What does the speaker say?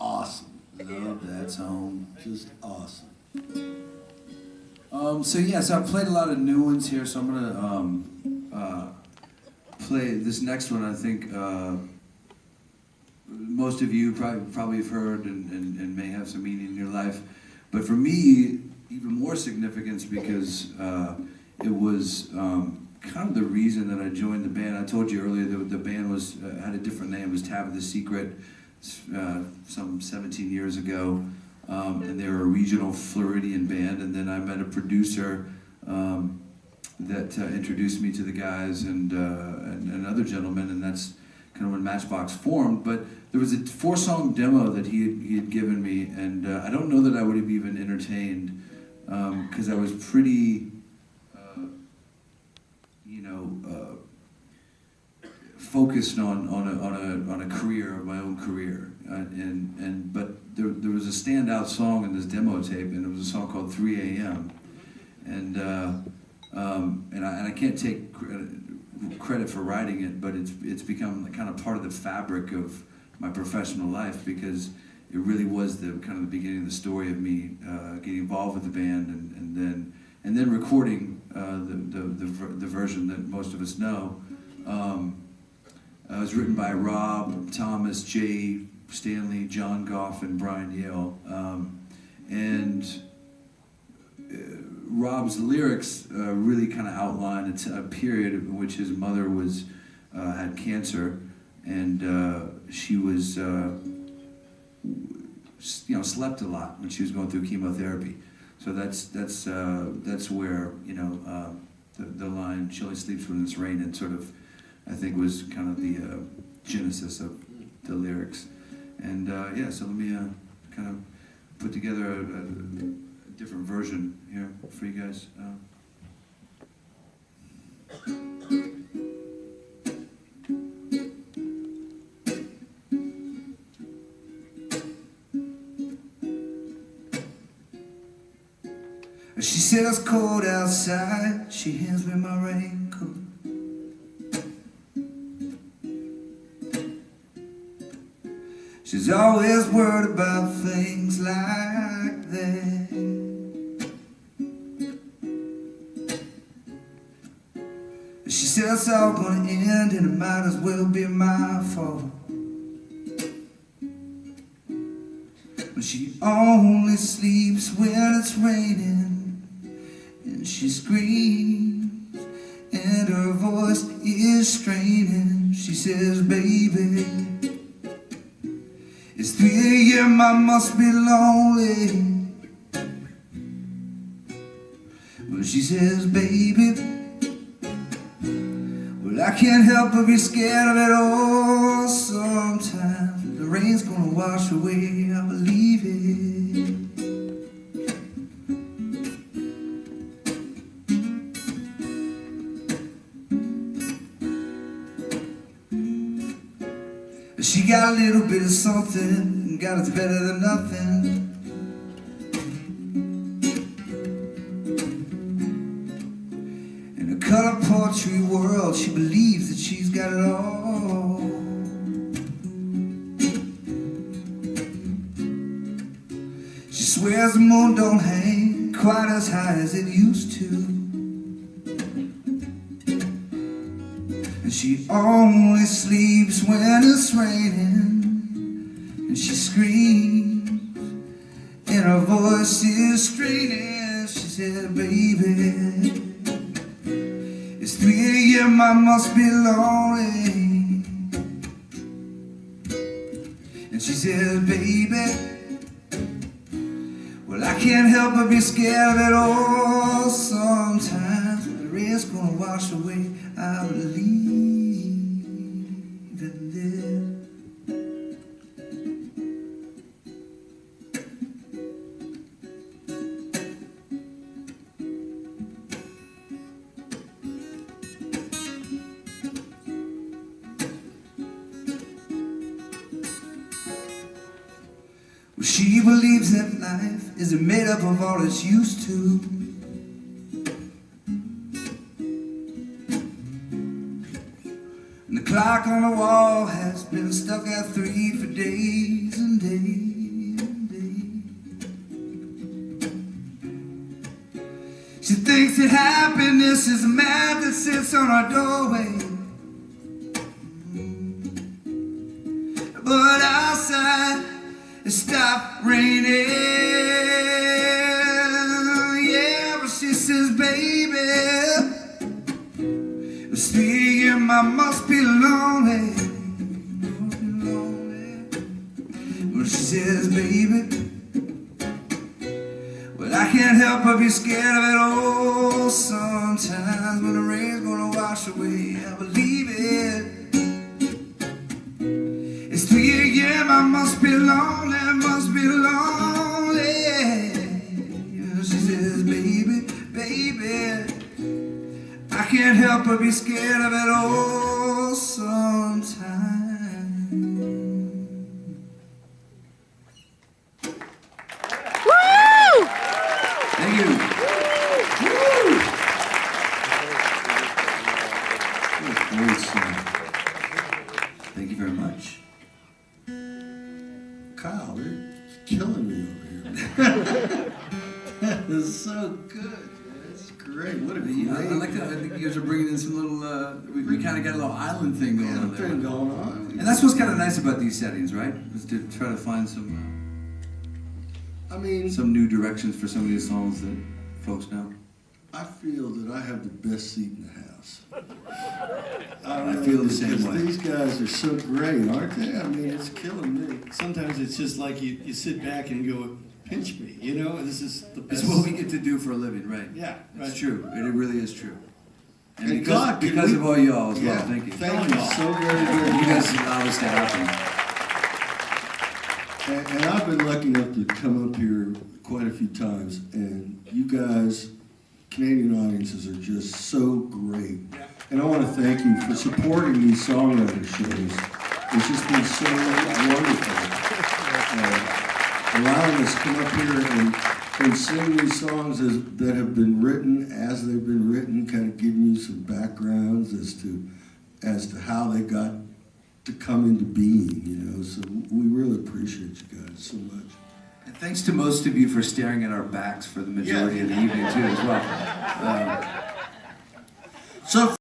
Awesome. Love that song. Just awesome. So I've played a lot of new ones here, so I'm gonna play this next one. I think most of you probably have heard and may have some meaning in your life, but for me, even more significance because it was kind of the reason that I joined the band. I told you earlier that the band was had a different name. It was Tab the Secret. Some 17 years ago, and they were a regional Floridian band. And then I met a producer that introduced me to the guys and another gentleman, and that's kind of when Matchbox formed. But there was a 4-song demo that he had given me, and I don't know that I would have even entertained because I was pretty, focused on a career, my own career, but there was a standout song in this demo tape, and it was a song called 3 a.m. and I can't take credit for writing it, but it's become kind of part of the fabric of my professional life because it really was the kind of the beginning of the story of me getting involved with the band and then recording the version that most of us know. It was written by Rob, Thomas, Jay, Stanley, John Goff, and Brian Yale. Rob's lyrics really kind of outline a period in which his mother had cancer, and she was slept a lot when she was going through chemotherapy. So that's where the line "She only sleeps when it's raining" sort of, I think, was kind of the genesis of the lyrics. And so let me kind of put together a different version here for you guys. She said it's cold outside, she hands me my raincoat. She's always worried about things like that. She said it's all gonna end and it might as well be my fault. But she only sleeps when it's raining, and she screams and her voice is straining. She says, "Baby, it's 3 a.m., I must be lonely." Well, she says, "Baby, well, I can't help but be scared of it all sometimes. The rain's gonna wash away, I believe it." She got a little bit of something, God, it's better than nothing. In a color poetry world, she believes that she's got it all. She swears the moon don't hang quite as high as it used to, and she only sleeps when it's raining, and she screams and her voice is straining. She said, "Baby, it's 3 a.m., I must be lonely." And she says, "Baby, well, I can't help but be scared of it all sometimes. The rain's gonna wash away, I believe in this." Well, she believes that life isn't made up of all it's used to. And the clock on the wall has been stuck at 3 for days and She thinks that happiness is a mat that sits on our doorway. But outside it stopped raining. Yeah, but she says, baby, it's 3 a.m. I must be lonely. But she says, baby, well, I can't help but be scared of it. Oh, sometimes when the rain's gonna wash away, I believe it. It's 3 a.m. I must be lonely, must be lonely. She says, baby, baby, I can't help but be scared of it. Oh, sometimes. Thank you. Woo! Great song. Thank you very much. Kyle, you're killing me over here. That is so good. That's great. What a great. I like that. I think you guys are bringing in some little. We kind of got a little island thing going on there. And that's what's kind of nice about these settings, right? Is to try to find some. I mean, some new directions for some of these songs that folks know. I feel that I have the best seat in the house. I feel the same way. These guys are so great, aren't they? I mean, it's killing me. Sometimes it's just like you sit back and go, pinch me, you know? This is the best. It's what we get to do for a living, right? Yeah, right. It's true. It really is true. And God, because of all y'all as well. Yeah, Thank you. Thank you so very, very You much. guys allow us to happen. And I've been lucky enough to come up here quite a few times, and you guys, Canadian audiences, are just so great. Yeah. And I want to thank you for supporting these songwriter shows. It's just been so wonderful. Allowing us to come up here and sing these songs that have been written as they've been written, kind of giving you some backgrounds as to how they got to come into being, you know. So we really appreciate you guys so much. And thanks to most of you for staring at our backs for the majority of the evening too as well. So